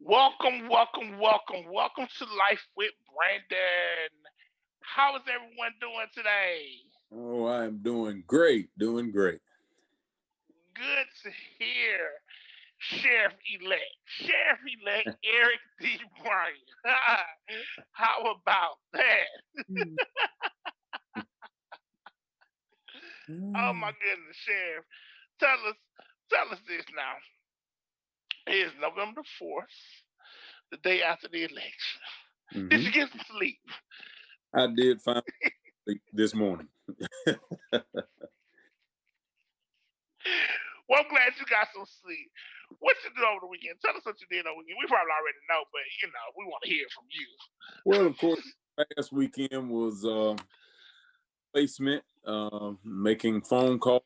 Welcome to Life with Brandon. How is everyone doing today? Oh, I am doing great, doing great. Good to hear. Sheriff elect Eric D. Bryant. How about that? Oh my goodness, Sheriff. Tell us tell us this now. It is November 4th, the day after the election. Did Hmm. you get some sleep? I did finally sleep this morning. Well, I'm glad you got some sleep. What you do over the weekend? Tell us what you did over the weekend. We probably already know, but we want to hear from you. Well, of course, last weekend was placement, making phone calls,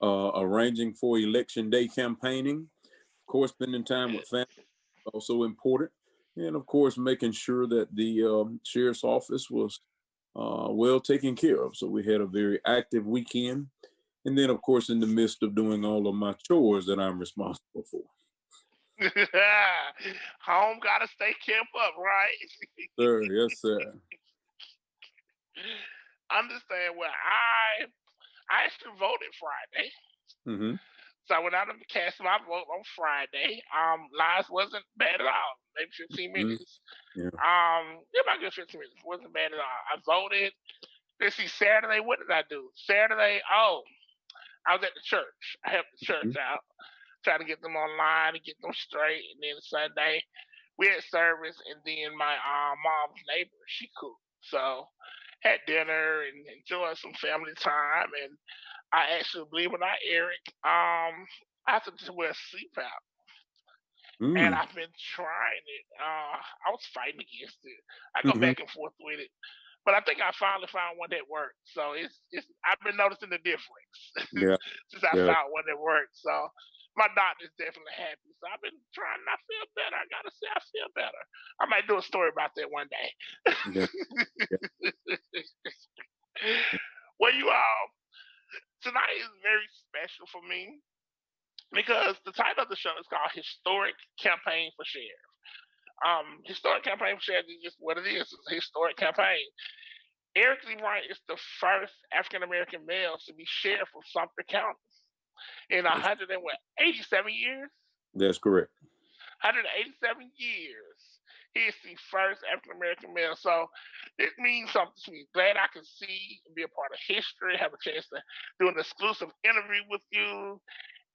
arranging for election day campaigning. Of course, spending time with family is also important, and of course, making sure that the sheriff's office was well taken care of. So we had a very active weekend. And then, of course, in the midst of doing all of my chores that I'm responsible for. Home gotta stay kept up, right? Sir, yes, sir. Understand? Well, I actually voted Friday, Hmm. so I went out and cast my vote on Friday. Lines wasn't bad at all. Maybe 15 Hmm. minutes. Yeah. Yeah, about good 15 minutes. Wasn't bad at all. I voted. Let's see, Saturday. What did I do? Saturday. Oh, I was at the church. I helped the Hmm. church out, trying to get them online and get them straight. And then Sunday, we had service, and then my mom's neighbor, she cooked. So had dinner and enjoyed some family time. And I actually, believe it or not, Eric, I have to wear a seatbelt. And Mm. I've been trying it. I was fighting against it. I go Hmm. back and forth with it, but I think I finally found one that works. So it's I've been noticing the difference Yeah. since I Yeah. found one that works. So my doctor's definitely happy. So I've been trying. And I feel better. I gotta say, I feel better. I might do a story about that one day. Yeah. Yeah. Well, you all, tonight is very special for me because the title of the show is called "Historic Campaign for Sheriff." Historic campaign for sheriff is just what it is. It's a historic campaign. Eric Lee Bryant is the first African American male to be sheriff of Sumter County in That's, 187 years. that's correct. 187 years. He is the first African American male. So it means something to me. Glad I can see and be a part of history, have a chance to do an exclusive interview with you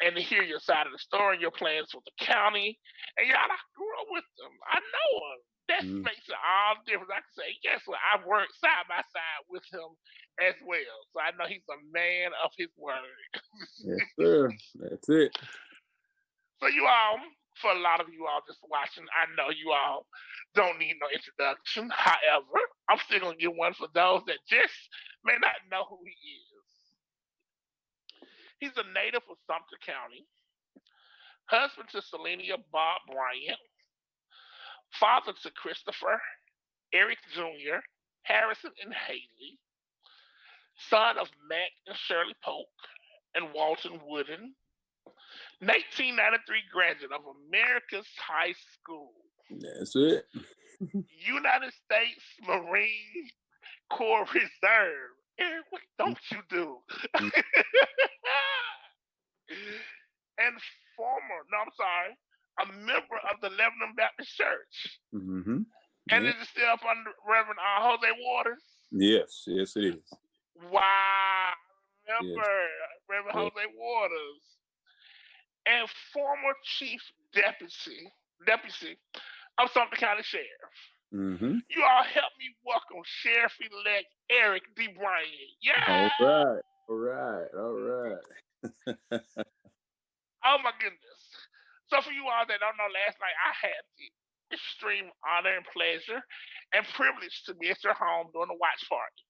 and to hear your side of the story, your plans for the county. And y'all, I grew up with them. I know him. That Mm. makes it all different. I can say, guess what? I've worked side by side with him as well. So I know he's a man of his word. Yes, sir. That's it. So you all, for a lot of you all just watching, I know you all don't need no introduction. However, I'm still gonna give one for those that just may not know who he is. He's a native of Sumter County, husband to Selenia Bob Bryant, father to Christopher, Eric Jr., Harrison and Haley, son of Matt and Shirley Polk and Walton Wooden, 1993 graduate of America's High School, That's it. United States Marine Corps Reserve. Eric, what don't you do? And former, no, I'm sorry, a member of the Lebanon Baptist Church. Mm-hmm. And Yeah. is it still up under Reverend Jose Waters? Yes. Yes, it is. Wow. Yes. Remember Reverend Yeah. Jose Waters. And former chief deputy of Sumter County Sheriff. Mm-hmm. You all help me welcome Sheriff elect Eric D. Bryant. Yeah. All right. All right. All right. Oh my goodness. So for you all that don't know, last night I had the extreme honor and pleasure and privilege to be at your home during the watch party.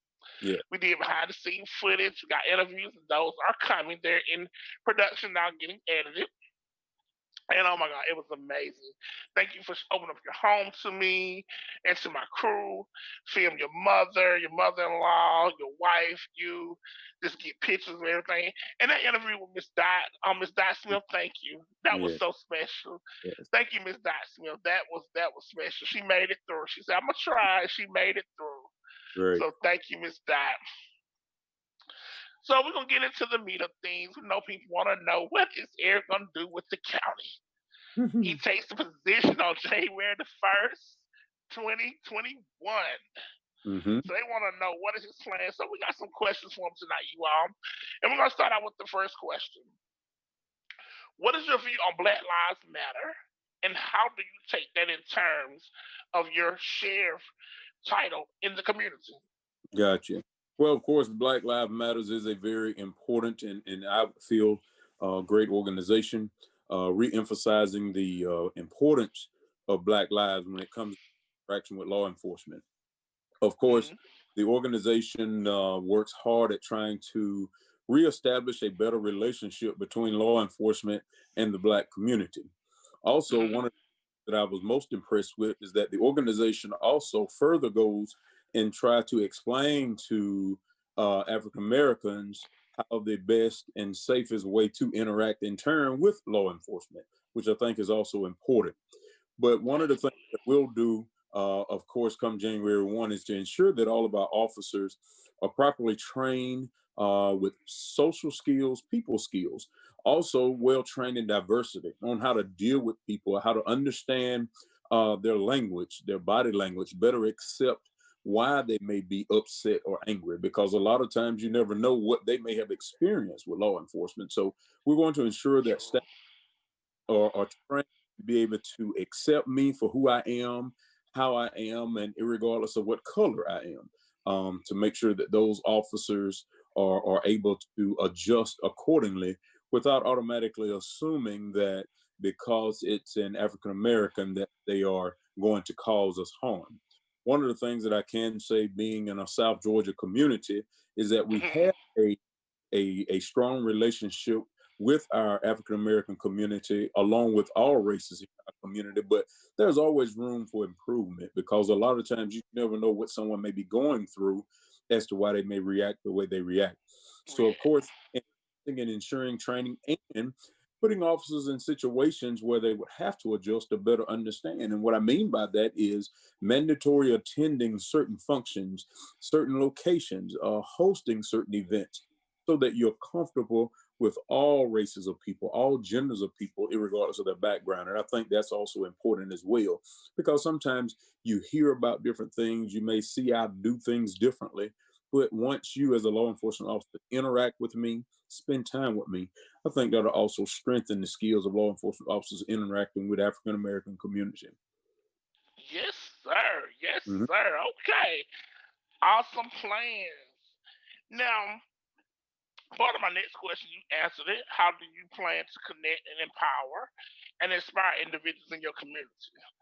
Yeah. We did behind the scenes footage, we got interviews, and those are coming. They're in production now, getting edited. And oh my God, it was amazing. Thank you for opening up your home to me and to my crew. Film your mother, your mother-in-law, your wife, you. Just get pictures of everything. And that interview with Miss Dot Smith, thank you. That was Yes, so special. yes, Thank you, Miss Dot Smith. That was special. She made it through. She said, "I'm gonna try." She made it through. great. So thank you, Miss Dot. So we're gonna get into the meat of things. We know people want to know what is Eric gonna do with the county. He takes the position on January the 1st, 2021. Hmm. So they want to know what is his plan. So we got some questions for him tonight, you all. And we're going to start out with the first question. What is your view on Black Lives Matter? And how do you take that in terms of your sheriff title in the community? Gotcha. Well, of course, Black Lives Matters is a very important and I feel great organization, re-emphasizing the importance of Black lives when it comes to interaction with law enforcement. Of course, Mm-hmm. the organization works hard at trying to reestablish a better relationship between law enforcement and the Black community. Also, Mm-hmm. one of that I was most impressed with is that the organization also further goes and try to explain to African Americans how the best and safest way to interact in turn with law enforcement, which I think is also important. But one of the things that we'll do, of course, come January 1 is to ensure that all of our officers are properly trained with social skills, people skills, also well trained in diversity on how to deal with people, how to understand their language, their body language, better accept why they may be upset or angry, because a lot of times you never know what they may have experienced with law enforcement. So we're going to ensure that True. staff are trained to be able to accept me for who I am, how I am, and regardless of what color I am, to make sure that those officers are able to adjust accordingly without automatically assuming that because it's an African American that they are going to cause us harm. One of the things that I can say, being in a South Georgia community, is that we Mm-hmm. have a strong relationship with our African American community, along with all races in our community. But there's always room for improvement because a lot of times you never know what someone may be going through as to why they may react the way they react. So, of Yeah. course, investing in ensuring training and putting officers in situations where they would have to adjust to better understand. And what I mean by that is mandatory attending certain functions, certain locations, hosting certain events so that you're comfortable with all races of people, all genders of people, regardless of their background. And I think that's also important as well, because sometimes you hear about different things, you may see I do things differently. But once you, as a law enforcement officer, interact with me, spend time with me, I think that'll also strengthen the skills of law enforcement officers interacting with African American community. Yes, sir. Yes, Mhm. sir. Okay. Awesome plans. Now, part of my next question, you answered it. How do you plan to connect and empower and inspire individuals in your community?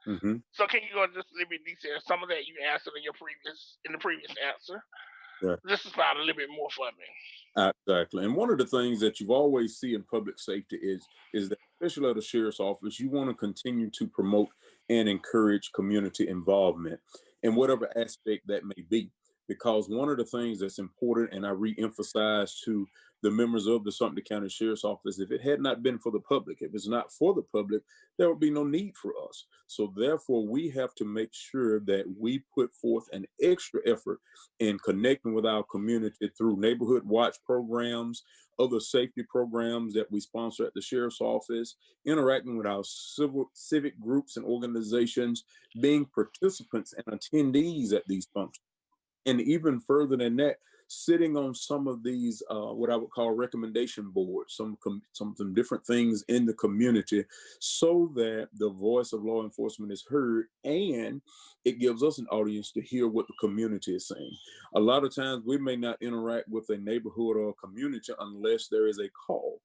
Mhm. So can you go just a little bit detail? Some of that you answered in the previous answer. Yeah. Just expound a little bit more for me. Exactly. And one of the things that you always see in public safety is that, especially at the sheriff's office, you want to continue to promote and encourage community involvement in whatever aspect that may be. Because one of the things that's important, and I re-emphasize to the members of the Sumter County Sheriff's Office, if it had not been for the public, if it's not for the public, there would be no need for us. So therefore, we have to make sure that we put forth an extra effort in connecting with our community through neighborhood watch programs, other safety programs that we sponsor at the sheriff's office, interacting with our civic groups and organizations, being participants and attendees at these functions, and even further than that, sitting on some of these what I would call recommendation boards, some different things in the community, so that the voice of law enforcement is heard, and it gives us an audience to hear what the community is saying. A lot of times, we may not interact with a neighborhood or a community unless there is a call.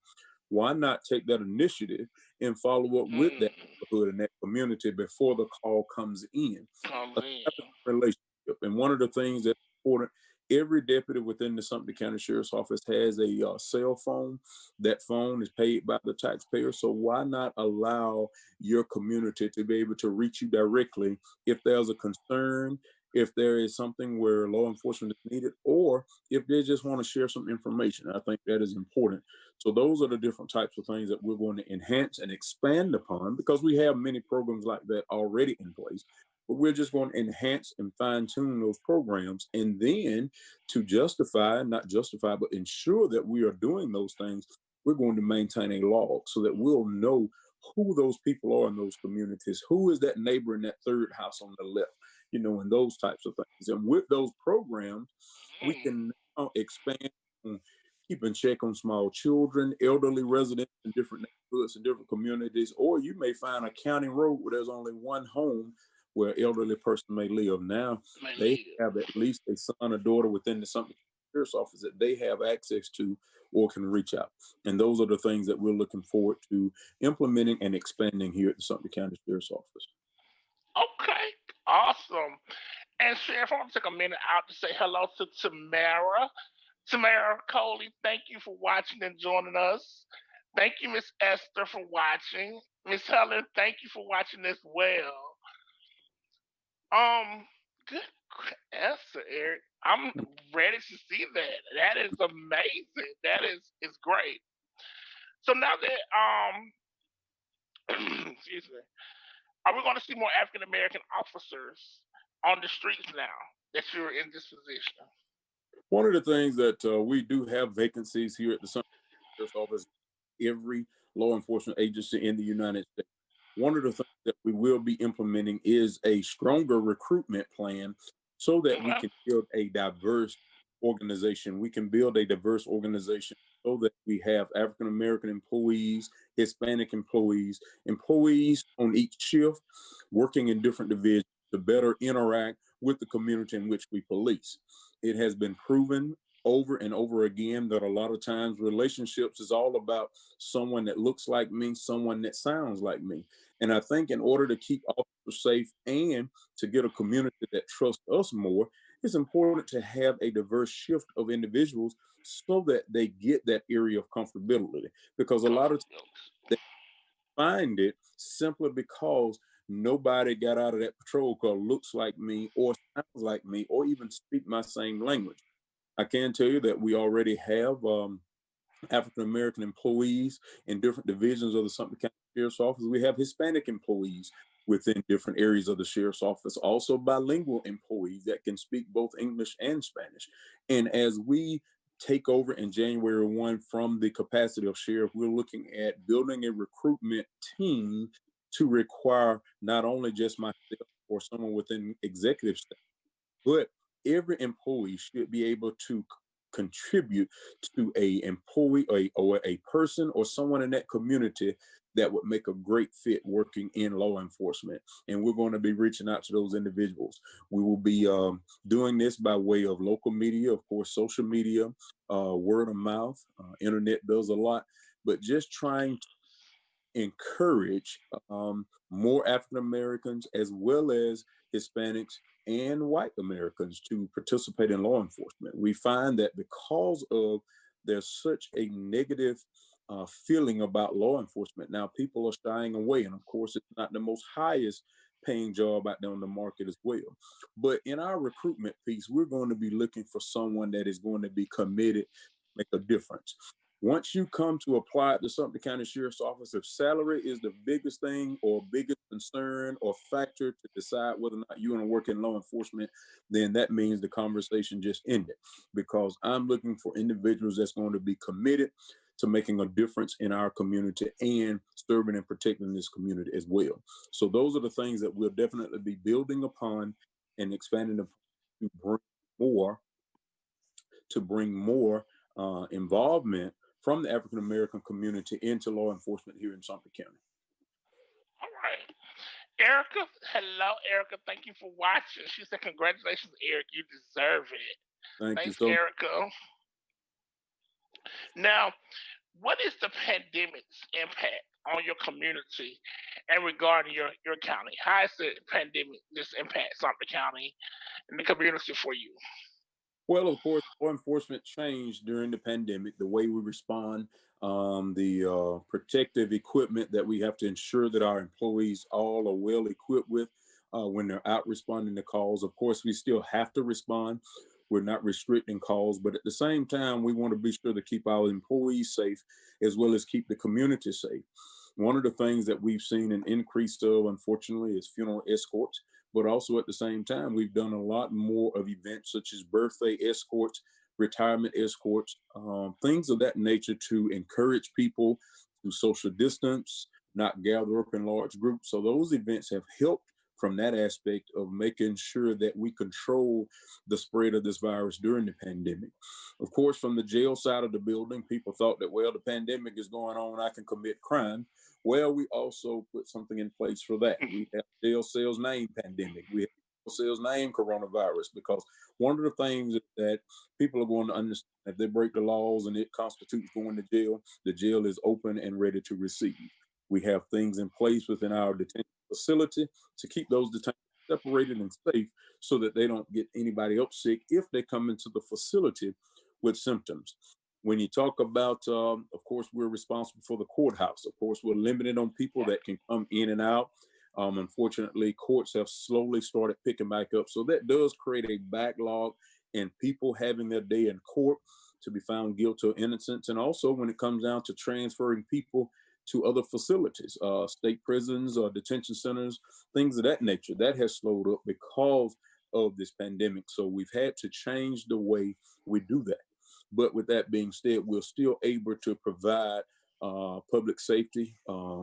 Why not take that initiative and follow up with that Hmm. neighborhood and that community before the call comes in? Comes in. Establish a relationship. And one of the things that's important Every deputy within the Sumter County Sheriff's Office has a cell phone. That phone is paid by the taxpayer. So why not allow your community to be able to reach you directly if there's a concern, if there is something where law enforcement is needed, or if they just want to share some information? I think that is important. So those are the different types of things that we're going to enhance and expand upon, because we have many programs like that already in place. But we're just going to enhance and fine tune those programs. And then to justify, not justify, but ensure that we are doing those things, we're going to maintain a log so that we'll know who those people are in those communities. Who is that neighbor in that third house on the left? And those types of things. And with those programs, we Mm, can now expand on keep in check on small children, elderly residents in different neighborhoods and different communities, or you may find a county road where there's only one home where an elderly person may live. Now may they live. have at least a son or daughter within the Sumter Sheriff's Office that they have access to or can reach out. And those are the things that we're looking forward to implementing and expanding here at the Sumter County Sheriff's Office. Okay, awesome. And Sheriff, I want to take a minute out to say hello to Tamara. Tamara Coley, thank you for watching and joining us. Thank you, Miss Esther, for watching. Miss Helen, thank you for watching as well. Um, good answer, Eric. I'm ready to see that. That is amazing. That is great. So now that excuse me, are we going to see more African American officers on the streets now that you're in this position? One of the things that we do have vacancies here at the Sumter Sheriff's Office, every law enforcement agency in the United States. One of the things that we will be implementing is a stronger recruitment plan so that we Okay. can build a diverse organization. We can build a diverse organization so that we have African American employees, Hispanic employees, employees on each shift working in different divisions to better interact with the community in which we police. It has been proven over and over again that a lot of times relationships is all about someone that looks like me, someone that sounds like me. And I think in order to keep officers safe and to get a community that trusts us more, it's important to have a diverse shift of individuals so that they get that area of comfortability. Because a lot of times Comfortability. they find it simply because nobody got out of that patrol car looks like me or sounds like me or even speak my same language. I can tell you that we already have African American employees in different divisions of the Sumter County Sheriff's Office. We have Hispanic employees within different areas of the Sheriff's Office, also bilingual employees that can speak both English and Spanish. And as we take over in January 1 from the capacity of sheriff, we're looking at building a recruitment team to require not only just myself or someone within executive staff, but every employee should be able to contribute to a employee or a person or someone in that community that would make a great fit working in law enforcement. And we're going to be reaching out to those individuals. We will be doing this by way of local media, of course, social media, word of mouth, internet does a lot, but just trying encourage more African Americans as well as Hispanics and white Americans to participate in law enforcement. We find that because of there's such a negative feeling about law enforcement now, people are shying away, and of course, it's not the most highest paying job out there on the market as well. But in our recruitment piece, we're going to be looking for someone that is going to be committed, make a difference. Once you come to apply at the Sumter County Sheriff's Office, if salary is the biggest thing or biggest concern or factor to decide whether or not you want to work in law enforcement, then that means the conversation just ended, because I'm looking for individuals that's going to be committed to making a difference in our community and serving and protecting this community as well. So those are the things that we'll definitely be building upon and expanding upon to more to bring more involvement from the African American community into law enforcement here in Sumter County. All right. Erica, hello, Erica. Thank you for watching. She said, congratulations, Eric. You deserve it. Thank you Thanks, so much. Erica. Now, what is the pandemic's impact on your community and regarding your county? How is the pandemic this impact Sumter County and the community for you? Well, of course, law enforcement changed during the pandemic, the way we respond, the protective equipment that we have to ensure that our employees all are well equipped with when they're out responding to calls. Of course, we still have to respond. We're not restricting calls, but at the same time, we want to be sure to keep our employees safe as well as keep the community safe. One of the things that we've seen an increase of, unfortunately, is funeral escorts, but also at the same time, we've done a lot more of events such as birthday escorts, retirement escorts, things of that nature to encourage people to social distance, not gather up in large groups. So those events have helped from that aspect of making sure that we control the spread of this virus during the pandemic. Of course, from the jail side of the building, people thought that, well, the pandemic is going on, I can commit crime. Well, we also put something in place for that. We have jail cells name pandemic. We have jail cells name coronavirus, because one of the things that people are going to understand, if they break the laws and it constitutes going to jail, the jail is open and ready to receive. We have things in place within our detention facility to keep those detainees separated and safe so that they don't get anybody else sick if they come into the facility with symptoms. When you talk about, of course, we're responsible for the courthouse. Of course, we're limited on people that can come in and out. Unfortunately, courts have slowly started picking back up. So that does create a backlog in people having their day in court to be found guilty or innocent. And also when it comes down to transferring people to other facilities, state prisons or detention centers, things of that nature, that has slowed up because of this pandemic. So we've had to change the way we do that. But with that being said, we're still able to provide public safety,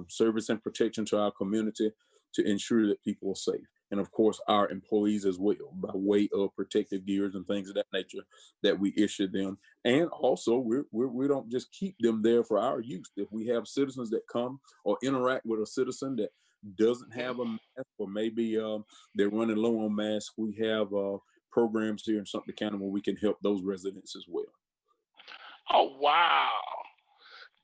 service, and protection to our community to ensure that people are safe. And of course, our employees as well, by way of protective gears and things of that nature that we issue them. And also, we don't just keep them there for our use. If we have citizens that come or interact with a citizen that doesn't have a mask, or maybe they're running low on masks, we have programs here in Sumter County where we can help those residents as well. Oh wow.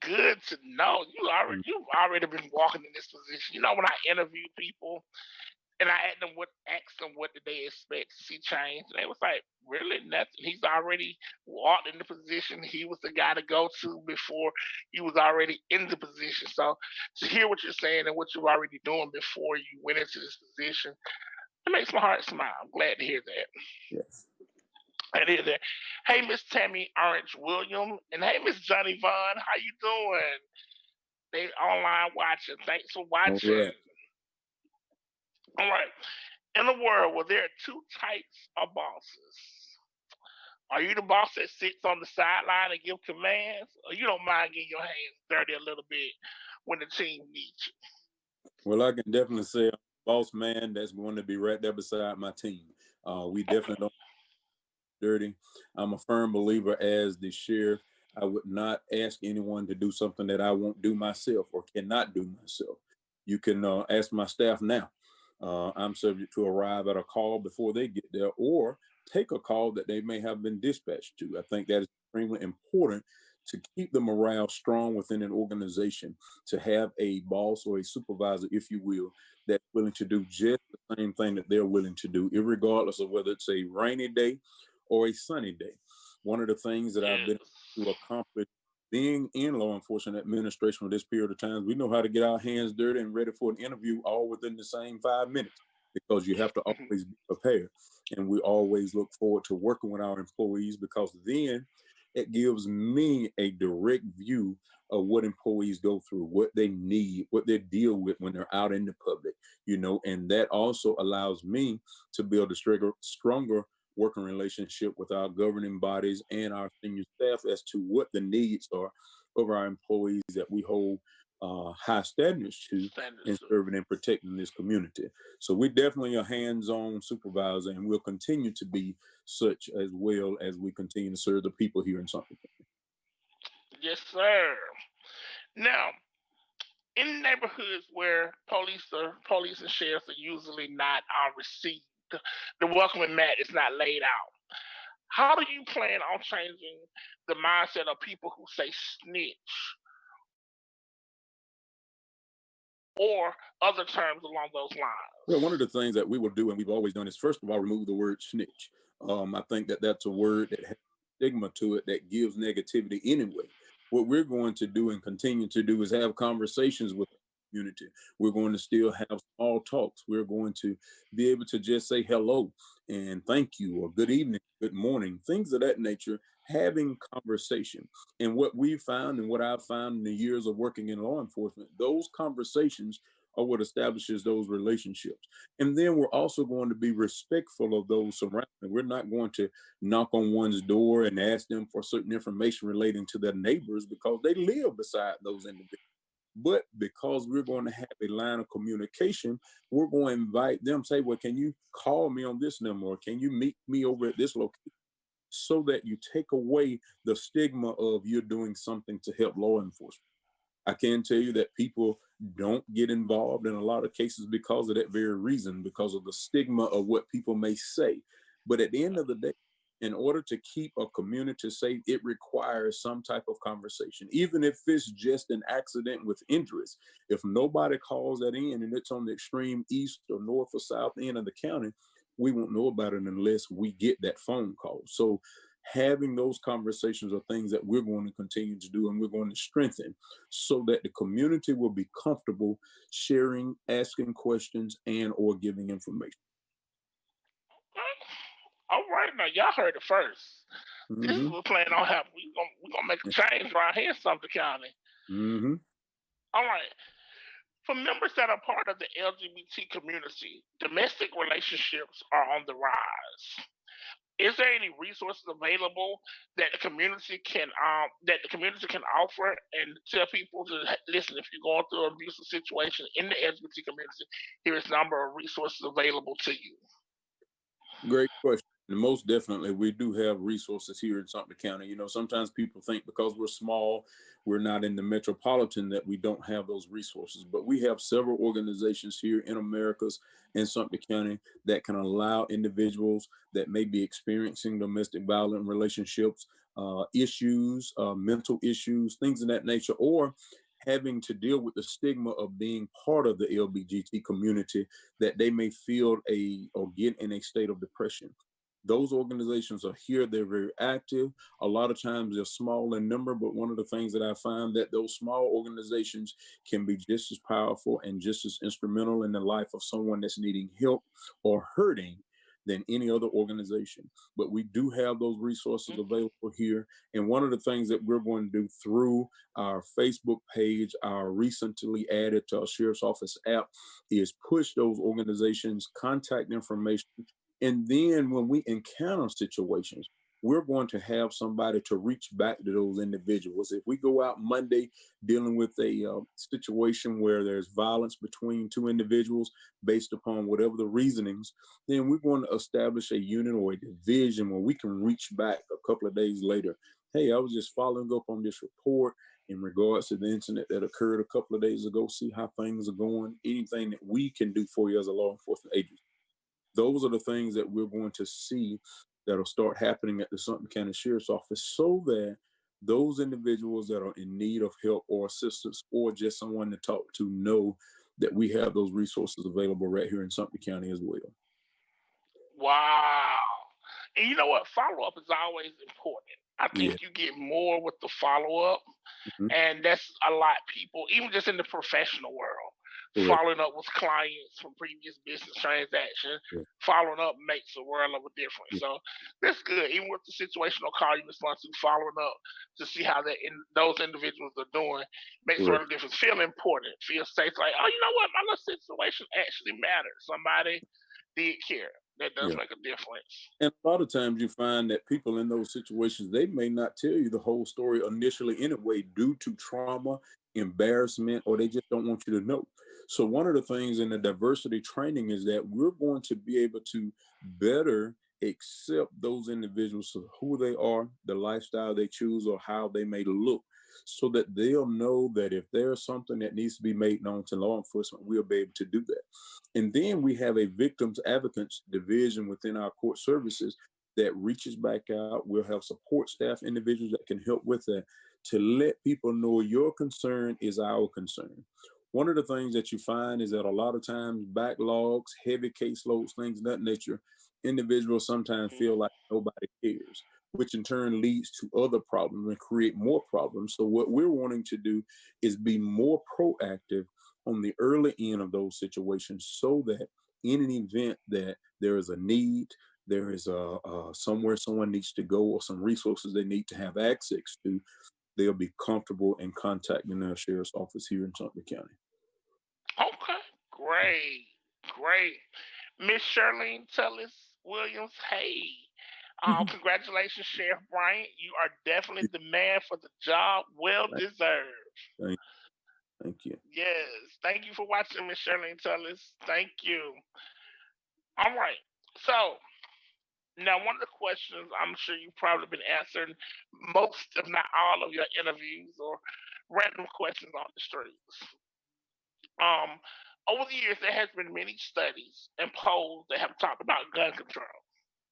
Good to know. Mm. You've already been walking in this position. You know, when I interview people and I asked them what did they expect to see change, and they was like, really nothing. He's already walked in the position. He was the guy to go to before you was already in the position. So to hear what you're saying and what you're already doing before you went into this position, it makes my heart smile. I'm glad to hear that. Yes. And hear that. Hey, Miss Tammy Orange William, and hey, Miss Johnny Vaughn, how you doing? They online watching. Thanks for All watching. right. All right. In a world where there are two types of bosses, are you the boss that sits on the sideline and give commands, or you don't mind getting your hands dirty a little bit when the team needs Well, I can definitely say I'm a boss man that's going to be right there beside my team. We definitely don't dirty. I'm a firm believer as the sheriff. I would not ask anyone to do something that I won't do myself or cannot do myself. You can ask my staff now. I'm subject to arrive at a call before they get there or take a call that they may have been dispatched to. I think that is extremely important to keep the morale strong within an organization, to have a boss or a supervisor, if you will, that's willing to do just the same thing that they're willing to do, regardless of whether it's a rainy day or a sunny day. One of the things that you. I've been Yes. able to accomplish being in law enforcement administration for this period of time, we know how to get our hands dirty and ready for an interview all within the same 5 minutes, because you have to always be prepared. And we always look forward to working with our employees, because then it gives me a direct view of what employees go through, what they need, what they deal with when they're out in the public, and that also allows me to build a stronger working relationship with our governing bodies and our senior staff as to what the needs are of our employees that we hold high standards to in Standards. serving and protecting this community. So we definitely a hands-on supervisor, and we'll continue to be such as well as we continue to serve the people here in Suffolk. Yes, sir. Now, in neighborhoods where police and sheriffs are usually not on receipt, the welcoming mat is not laid out. How do you plan on changing the mindset of people who say snitch or other terms along those Well, lines? one of the things that we will do, and we've always done, is first of all remove the word snitch. I think that that's a word that has stigma to it that gives negativity anyway. What we're going to do and continue to do is have conversations with the community. We're going to still have small talks. We're going to be able to just say hello and thank you or good evening, good morning, things of that nature, having conversation. And what we found and what I've found in the years of working in law enforcement, those conversations are what establishes those relationships. And then we're also going to be respectful of those surrounding. We're not going to knock on one's door and ask them for certain information relating to their neighbors because they live beside those individuals. But because we're going to have a line of communication, we're going to invite them, say, well, can you call me on this number or can you meet me over at this location? So that you take away the stigma of you're doing something to help law enforcement. I can tell you that people don't get involved in a lot of cases because of that very reason, because of the stigma of what people may say. But at the end of the day, in order to keep a community safe, it requires some type of conversation, even if it's just an accident with injuries. If nobody calls that in and it's on the extreme east or north or south end of the county, we won't know about it unless we get that phone call. So having those conversations are things that we're going to continue to do and we're going to strengthen so that the community will be comfortable sharing, asking questions, and or giving information. All right, now y'all heard it first. This is Mm-hmm. what we plan on having. We gonna make a change right here in Sumter County. Mm-hmm. All right. For members that are part of the LGBT community, domestic relationships are on the rise. Is there any resources available that the community can offer and tell people to listen? If you're going through an abusive situation in the LGBT community, here is a number of resources available to you. Great question. And most definitely, we do have resources here in Sumter County. You know, sometimes people think because we're small, we're not in the metropolitan, that we don't have those resources. But we have several organizations here in Americas and Sumter County that can allow individuals that may be experiencing domestic violent relationships, issues, mental issues, things of that nature, or having to deal with the stigma of being part of the LBGT community, that they may feel or get in a state of depression. Those organizations are here. They're very active. A lot of times they're small in number, but one of the things that I find that those small organizations can be just as powerful and just as instrumental in the life of someone that's needing help or hurting than any other organization. But we do have those resources available here. And one of the things that we're going to do through our Facebook page, our recently added to our Sheriff's Office app, is push those organizations' contact information. And then when we encounter situations, we're going to have somebody to reach back to those individuals. If we go out Monday dealing with a situation where there's violence between two individuals based upon whatever the reasonings, then we're going to establish a unit or a division where we can reach back a couple of days later. Hey, I was just following up on this report in regards to the incident that occurred a couple of days ago. See how things are going. Anything that we can do for you as a law enforcement agency. Those are the things that we're going to see that'll start happening at the Sumter County Sheriff's Office so that those individuals that are in need of help or assistance or just someone to talk to know that we have those resources available right here in Sumter County as well. Wow. And you know what? Follow up is always important. I Yeah. think you get more with the follow up, Mhm. and that's a lot people, even just in the professional world. Correct. Following up with clients from previous business transactions, Yeah. following up makes a world of a difference. Yeah. So that's good. Even with the situational call you respond to, following up to see how those individuals are doing makes a world Correct. of difference. Feel important. Feel safe. Like, oh, you know what? My little situation actually matters. Somebody did care. That does Yeah. make a difference. And a lot of times you find that people in those situations, they may not tell you the whole story initially anyway, due to trauma, embarrassment, or they just don't want you to know. So one of the things in the diversity training is that we're going to be able to better accept those individuals for who they are, the lifestyle they choose, or how they may look, so that they'll know that if there's something that needs to be made known to law enforcement, we'll be able to do that. And then we have a victims advocates division within our court services that reaches back out. We'll have support staff individuals that can help with that to let people know your concern is our concern. One of the things that you find is that a lot of times backlogs, heavy caseloads, things of that nature, individuals sometimes feel like nobody cares, which in turn leads to other problems and create more problems. So what we're wanting to do is be more proactive on the early end of those situations so that in an event that there is a need, there is somewhere someone needs to go or some resources they need to have access to, they'll be comfortable in contacting their sheriff's office here in Sumter County. Okay, great, great. Miss Shirlene Tullis Williams, hey. Congratulations, Sheriff Bryant. You are definitely the man for the job. Well deserved. Thank, thank you. Yes. Thank you for watching, Miss Shirlene Tullis. Thank you. All right. So now one of the questions I'm sure you've probably been answering most, if not all, of your interviews or random questions on the streets. Um, Over the years, there has been many studies and polls that have talked about gun control.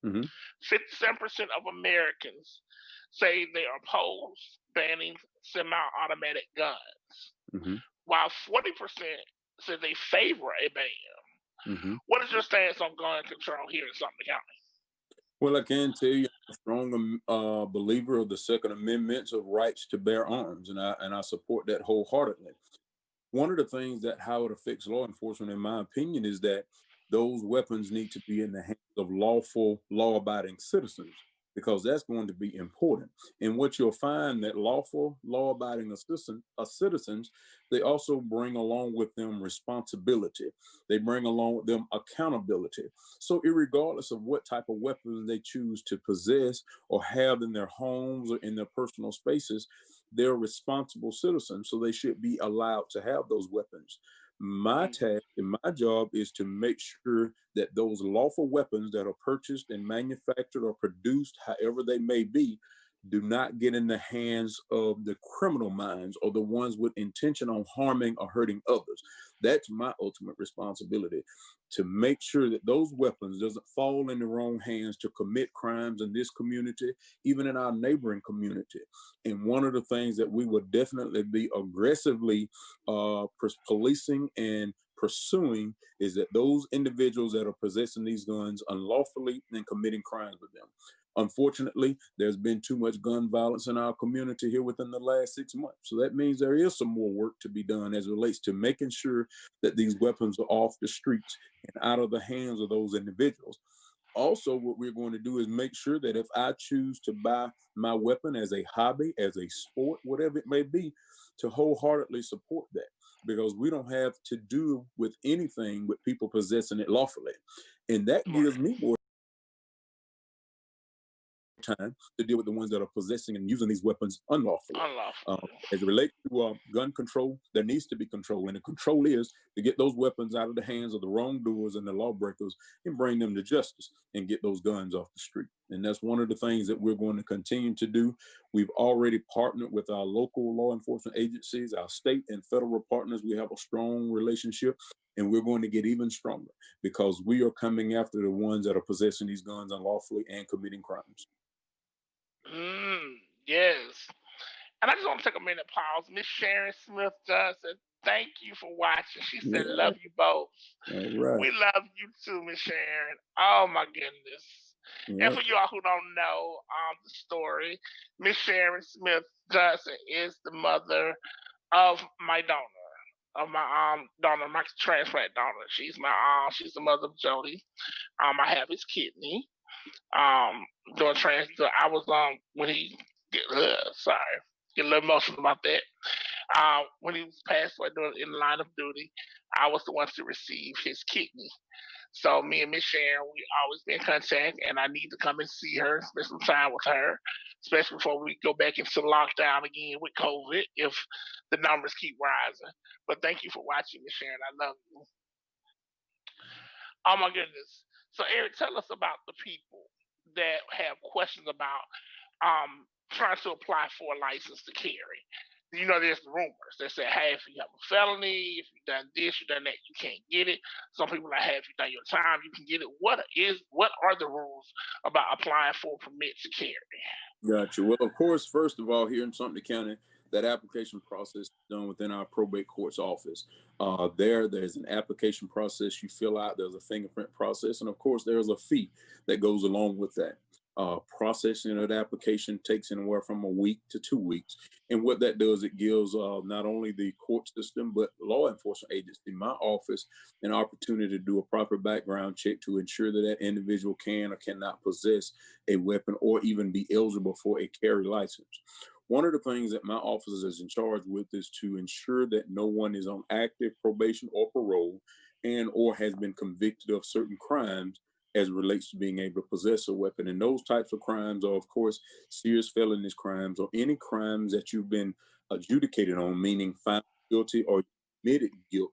Mm-hmm. 57% of Americans say they are opposed banning semi-automatic guns, Mm-hmm. while 40% say they favor a ban. Mm-hmm. What is your stance on gun control here in Sumter County? Well, I can tell you, I'm a strong believer of the Second Amendment of rights to bear arms, and I support that wholeheartedly. One of the things that how it affects law enforcement, in my opinion, is that those weapons need to be in the hands of lawful, law-abiding citizens, because that's going to be important. And what you'll find that lawful, law-abiding citizens, they also bring along with them responsibility. They bring along with them accountability. So, irregardless of what type of weapons they choose to possess or have in their homes or in their personal spaces, they're responsible citizens, so they should be allowed to have those weapons. My task and my job is to make sure that those lawful weapons that are purchased and manufactured or produced, however they may be, do not get in the hands of the criminal minds or the ones with intention on harming or hurting others. That's my ultimate responsibility, to make sure that those weapons doesn't fall in the wrong hands to commit crimes in this community, even in our neighboring community. And one of the things that we will definitely be aggressively policing and pursuing is that those individuals that are possessing these guns unlawfully and committing crimes with them. Unfortunately, there's been too much gun violence in our community here within the last 6 months. So that means there is some more work to be done as it relates to making sure that these weapons are off the streets and out of the hands of those individuals. Also, what we're going to do is make sure that if I choose to buy my weapon as a hobby, as a sport, whatever it may be, to wholeheartedly support that, because we don't have to do with anything with people possessing it lawfully. And that gives me more time to deal with the ones that are possessing and using these weapons unlawfully. As it relates to gun control, there needs to be control, and the control is to get those weapons out of the hands of the wrongdoers and the lawbreakers and bring them to justice and get those guns off the street. And that's one of the things that we're going to continue to do. We've already partnered with our local law enforcement agencies, our state and federal partners. We have a strong relationship, and we're going to get even stronger because we are coming after the ones that are possessing these guns unlawfully and committing crimes. Yes. And I just want to take a minute pause. Miss Sharon Smith said, thank you for watching. She said, love you both. Right. We love you too, Miss Sharon. Oh my goodness. Yep. And for you all who don't know the story, Miss Sharon Smith Johnson is the mother of my donor, of my donor, my transplant donor. She's the mother of Jody. I have his kidney. Doing transplant. I was when he get a little emotional about that. When he was passed away in the line of duty, I was the one to receive his kidney. So me and Miss Sharon, we always been in contact, and I need to come and see her, spend some time with her, especially before we go back into lockdown again with COVID if the numbers keep rising. But thank you for watching, Miss Sharon. I love you. Oh my goodness. So Eric, tell us about the people that have questions about trying to apply for a license to carry. You know, there's rumors that say, hey, if you have a felony, if you've done this, you've done that, you can't get it. Some people are like, hey, if you've done your time, you can get it. What are the rules about applying for a permit to carry? Gotcha. Well, of course, first of all, here in Sumter County, That application process is done within our probate court's office. There's an application process you fill out. There's a fingerprint process, and of course, there's a fee that goes along with that. Processing of the application takes anywhere from a week to 2 weeks. And what that does, it gives not only the court system, but law enforcement agency, my office, an opportunity to do a proper background check to ensure that that individual can or cannot possess a weapon or even be eligible for a carry license. One of the things that my office is in charge with is to ensure that no one is on active probation or parole and or has been convicted of certain crimes as it relates to being able to possess a weapon. And those types of crimes are, of course, serious felonies crimes or any crimes that you've been adjudicated on, meaning found guilty or admitted guilt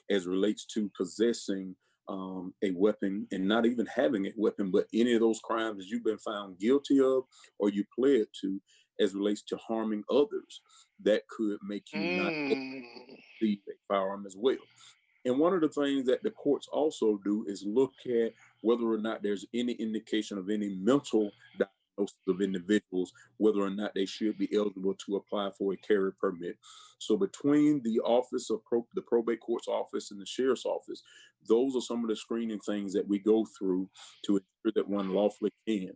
as it relates to possessing a weapon and not even having a weapon, but any of those crimes that you've been found guilty of or you pled to as relates to harming others, that could make you not see a firearm as well. And one of the things that the courts also do is look at whether or not there's any indication of any mental diagnosis of individuals, whether or not they should be eligible to apply for a carry permit. So between the office of the probate court's office and the sheriff's office, those are some of the screening things that we go through to ensure that one lawfully can.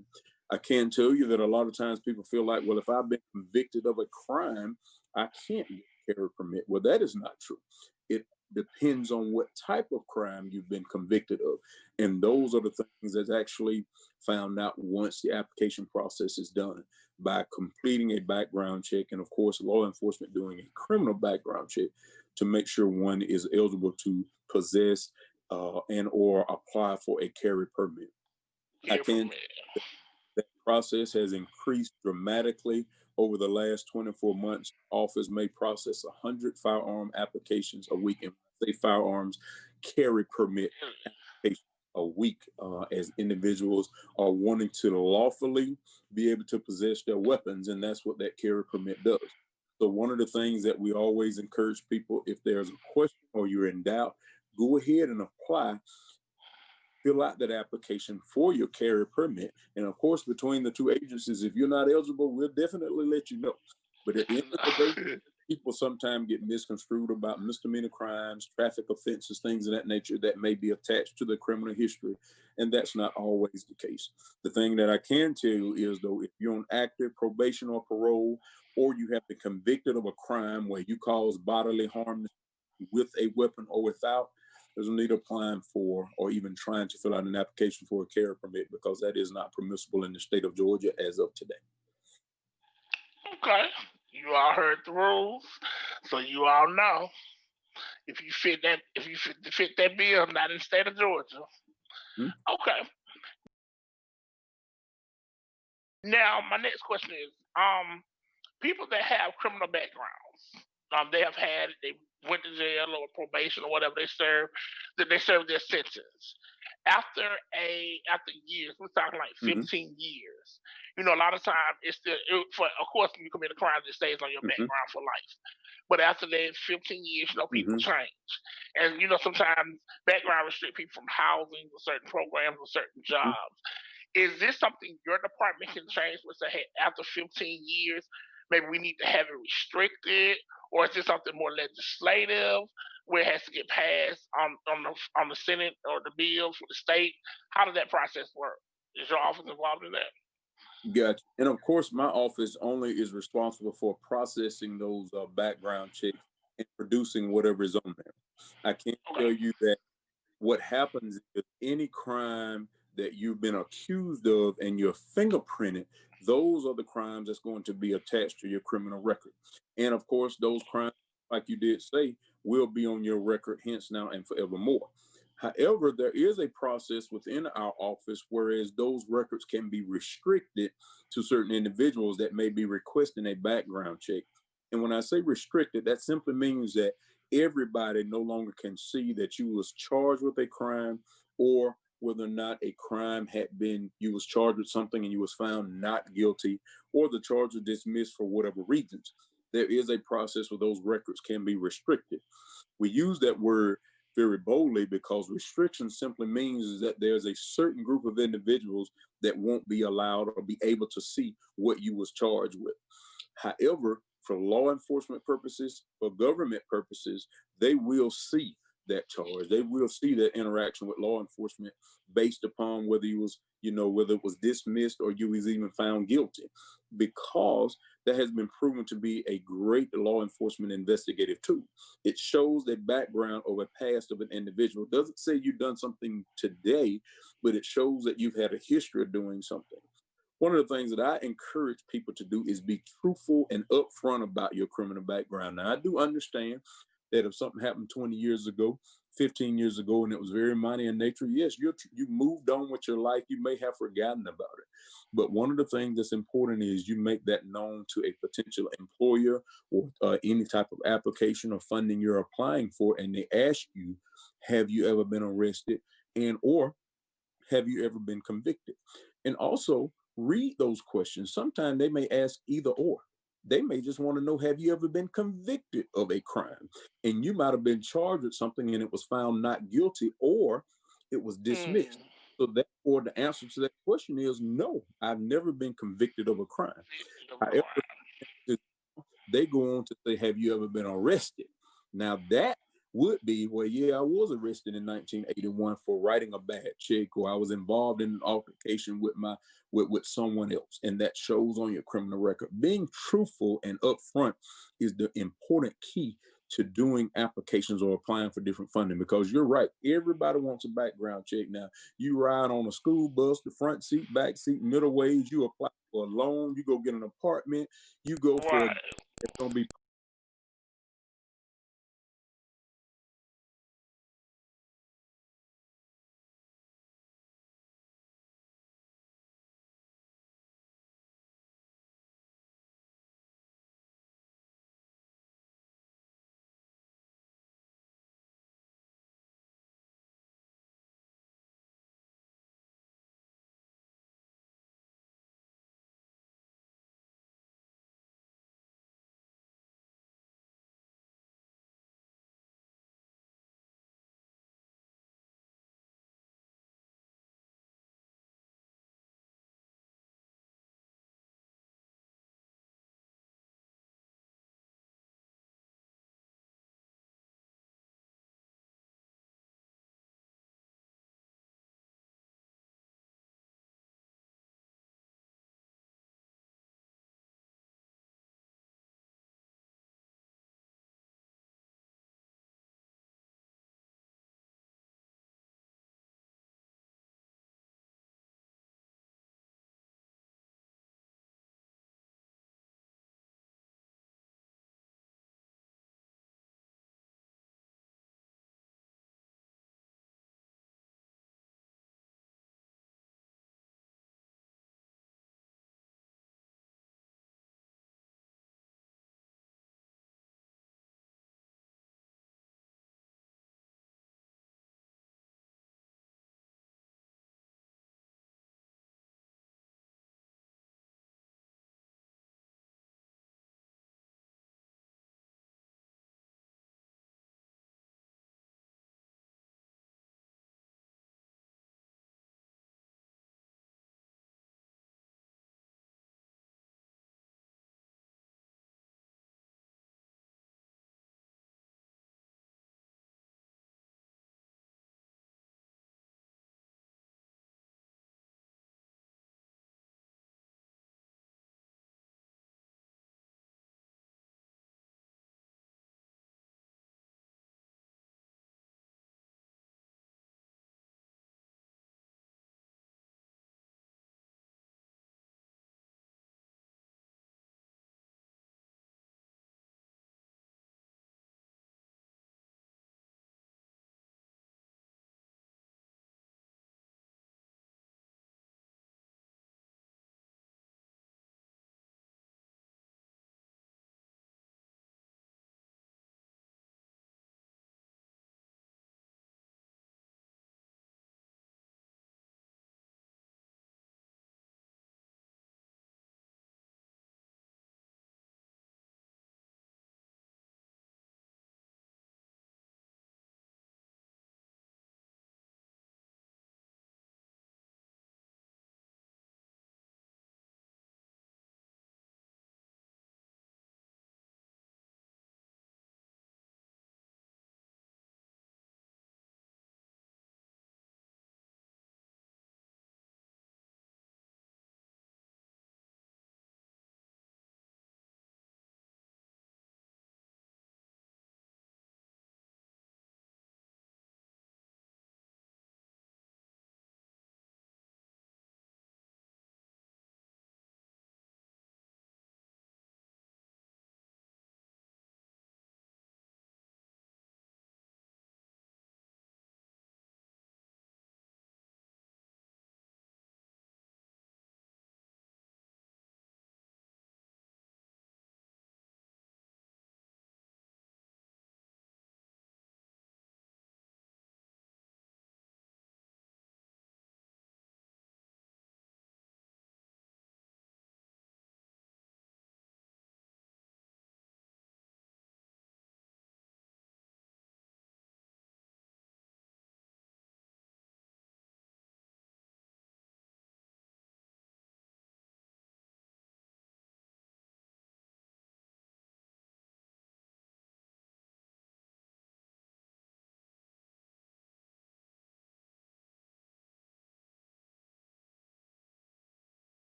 I can tell you that a lot of times people feel like, well, if I've been convicted of a crime, I can't get a carry permit. Well, that is not true. It depends on what type of crime you've been convicted of. And those are the things that's actually found out once the application process is done by completing a background check and, of course, law enforcement doing a criminal background check to make sure one is eligible to possess and or apply for a carry permit. That process has increased dramatically over the last 24 months. Office may process 100 firearm applications a week, and say firearms carry permit applications a week, as individuals are wanting to lawfully be able to possess their weapons, and that's what that carry permit does. So one of the things that we always encourage people, if there's a question or you're in doubt, go ahead and apply. Fill out that application for your carry permit. And of course, between the two agencies, if you're not eligible, we'll definitely let you know. But at the end of the day, people sometimes get misconstrued about misdemeanor crimes, traffic offenses, things of that nature that may be attached to the criminal history. And that's not always the case. The thing that I can tell you is, though, if you're on active probation or parole, or you have been convicted of a crime where you cause bodily harm with a weapon or without, there's no need applying for or even trying to fill out an application for a carry permit, because that is not permissible in the state of Georgia as of today. Okay. You all heard the rules, so you all know if you fit that bill, not in the state of Georgia. Okay. Now my next question is, people that have criminal backgrounds, they went to jail or probation or whatever they serve their sentence. After years, we're talking like 15 years. A lot of times it's still, of course, when you commit a crime, it stays on your background for life. But after that 15 years, people change. And, sometimes background restrict people from housing or certain programs or certain jobs. Is this something your department can change? Let's say, hey, after 15 years, maybe we need to have it restricted, or is this something more legislative where it has to get passed on the Senate or the bills for the state? How does that process work? Is your office involved in that? Gotcha. And of course, my office only is responsible for processing those background checks and producing whatever is on there. I can't tell you that what happens is any crime that you've been accused of and you're fingerprinted, those are the crimes that's going to be attached to your criminal record. And of course, those crimes, like you did say, will be on your record hence now and forevermore. However, there is a process within our office, whereas those records can be restricted to certain individuals that may be requesting a background check. And when I say restricted, that simply means that everybody no longer can see that you was charged with a crime, or whether or not a crime you was charged with something and you was found not guilty, or the charge was dismissed for whatever reasons. There is a process where those records can be restricted. We use that word very boldly because restriction simply means that there's a certain group of individuals that won't be allowed or be able to see what you was charged with. However, for law enforcement purposes, for government purposes, they will see that charge. They will see that interaction with law enforcement based upon whether you was, whether it was dismissed or you was even found guilty, because that has been proven to be a great law enforcement investigative tool. It shows the background or a past of an individual. It doesn't say you've done something today, but it shows that you've had a history of doing something. One of the things that I encourage people to do is be truthful and upfront about your criminal background. Now, I do understand that if something happened 20 years ago, 15 years ago, and it was very minor in nature, yes, you moved on with your life. You may have forgotten about it. But one of the things that's important is you make that known to a potential employer or any type of application or funding you're applying for, and they ask you, have you ever been arrested, and or have you ever been convicted? And also read those questions. Sometimes they may ask either or. They may just want to know, have you ever been convicted of a crime? And you might have been charged with something and it was found not guilty, or it was dismissed. Mm. So therefore, the answer to that question is no, I've never been convicted of a crime. However, they go on to say, have you ever been arrested? Now that would be, well, yeah, I was arrested in 1981 for writing a bad check, or I was involved in an altercation with someone else, and that shows on your criminal record. Being truthful and upfront is the important key to doing applications or applying for different funding, because you're right, everybody wants a background check. Now, you ride on a school bus, the front seat, back seat, middle wage, you apply for a loan, you go get an apartment, you go for Right. it's going to be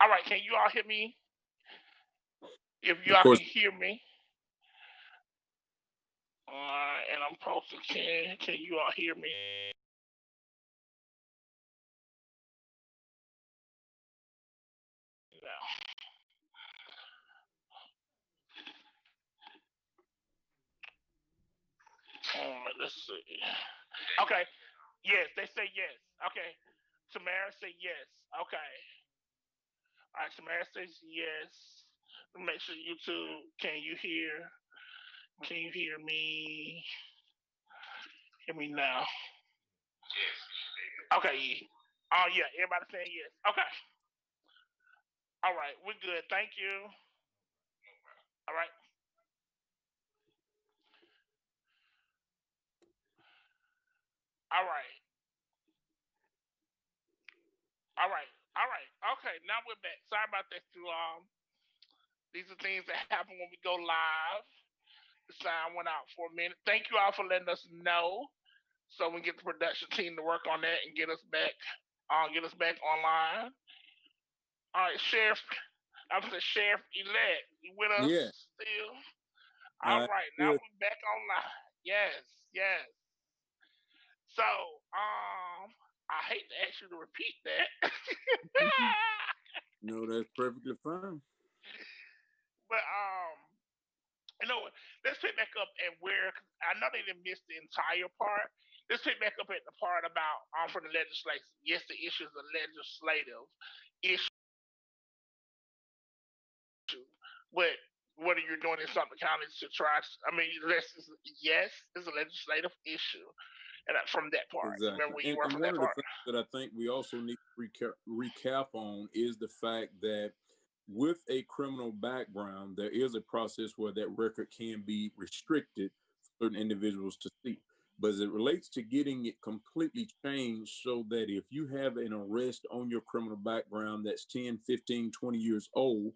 All right, can you all hear me? If you Of all can course, hear me, and I'm posted, can you all hear me? No. Let's see. Okay. Yes, they say yes. Okay. Tamara say yes. Okay. All right. Tamara says yes. Make sure you two. Can you hear? Can you hear me? Hear me now? Okay. Oh yeah. Everybody saying yes. Okay. All right. We're good. Thank you. All right. All right. All right. All right. Okay. Now we're back. Sorry about that, you These are things that happen when we go live. The sound went out for a minute. Thank you all for letting us know, so we can get the production team to work on that and get us back online. All right, Sheriff. I'm the Sheriff Elect. You with us yeah, still? All I right, now here. we're back online. Yes, yes. So, I hate to ask you to repeat that, No, that's perfectly fine. but you know what? Let's pick back up at where I know they didn't miss the entire part. Let's pick back up at the part about from the legislation. Yes, the issue is a legislative issue, but what are you doing in Sumter County to try? I mean, yes, it's a legislative issue, and from that part, Exactly. remember where you were And from one that of the part. things that I think we also need to recap on is the fact that with a criminal background, there is a process where that record can be restricted for certain individuals to see. But as it relates to getting it completely changed so that if you have an arrest on your criminal background that's 10, 15, 20 years old,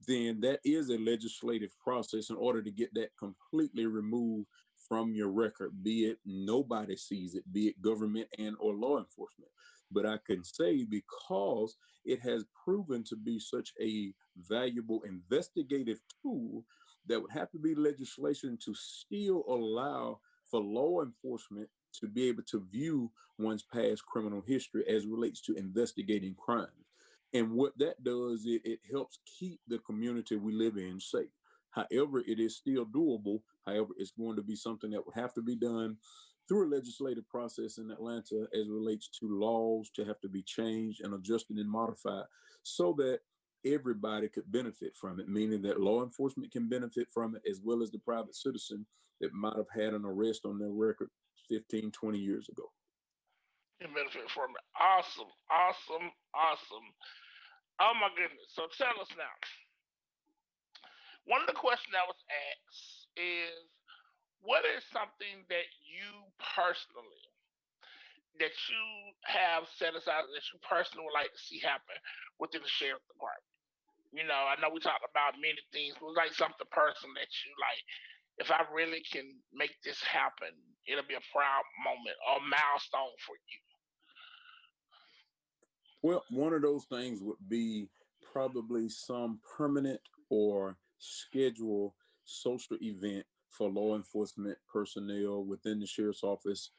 then that is a legislative process in order to get that completely removed from your record, be it nobody sees it, be it government and or law enforcement. But I can say because it has proven to be such a valuable investigative tool, that would have to be legislation to still allow for law enforcement to be able to view one's past criminal history as relates to investigating crimes. And what that does, it helps keep the community we live in safe. However, it is still doable. However, it's going to be something that would have to be done through a legislative process in Atlanta as it relates to laws to have to be changed and adjusted and modified so that everybody could benefit from it, meaning that law enforcement can benefit from it as well as the private citizen that might have had an arrest on their record 15, 20 years ago. You benefit from it. Awesome, awesome, awesome. Oh my goodness. So tell us now. One of the questions that was asked is, what is something that you personally that you have set aside that you personally would like to see happen within the sheriff department? You know, I know we talked about many things, but like something personal that you like. If I really can make this happen, it'll be a proud moment or milestone for you. Well, one of those things would be probably some permanent or scheduled social event for law enforcement personnel within the sheriff's office,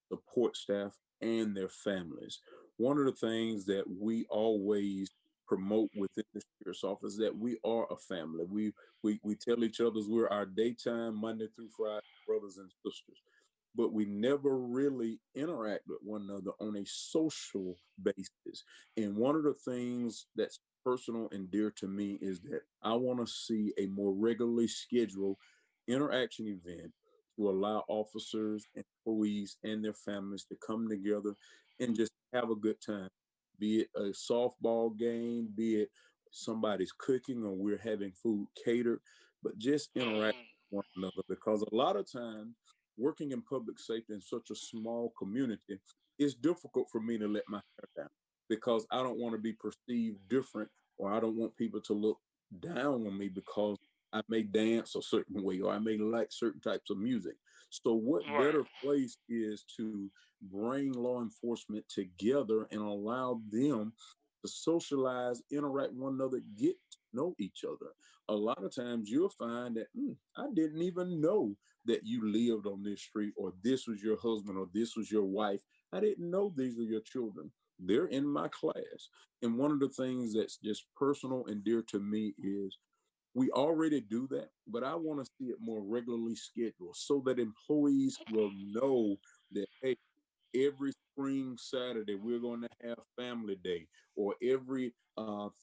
support staff, and their families. One of the things that we always promote within the sheriff's office is that we are a family. We tell each other we're our daytime Monday through Friday brothers and sisters, but we never really interact with one another on a social basis. And one of the things that's personal and dear to me is that I want to see a more regularly scheduled interaction event to allow officers, employees, and their families to come together and just have a good time. Be it a softball game, be it somebody's cooking or we're having food catered, but just interact Mm, with one another because a lot of times working in public safety in such a small community, it's difficult for me to let my hair down because I don't want to be perceived different or I don't want people to look down on me because I may dance a certain way or I may like certain types of music. So, what right. better place is to bring law enforcement together and allow them to socialize, interact with one another, get to know each other. A lot of times you'll find that I didn't even know that you lived on this street, or this was your husband, or this was your wife. I didn't know these were your children. They're in my class. And one of the things that's just personal and dear to me is we already do that, but I want to see it more regularly scheduled so that employees will know that, hey, every spring Saturday, we're going to have family day, or every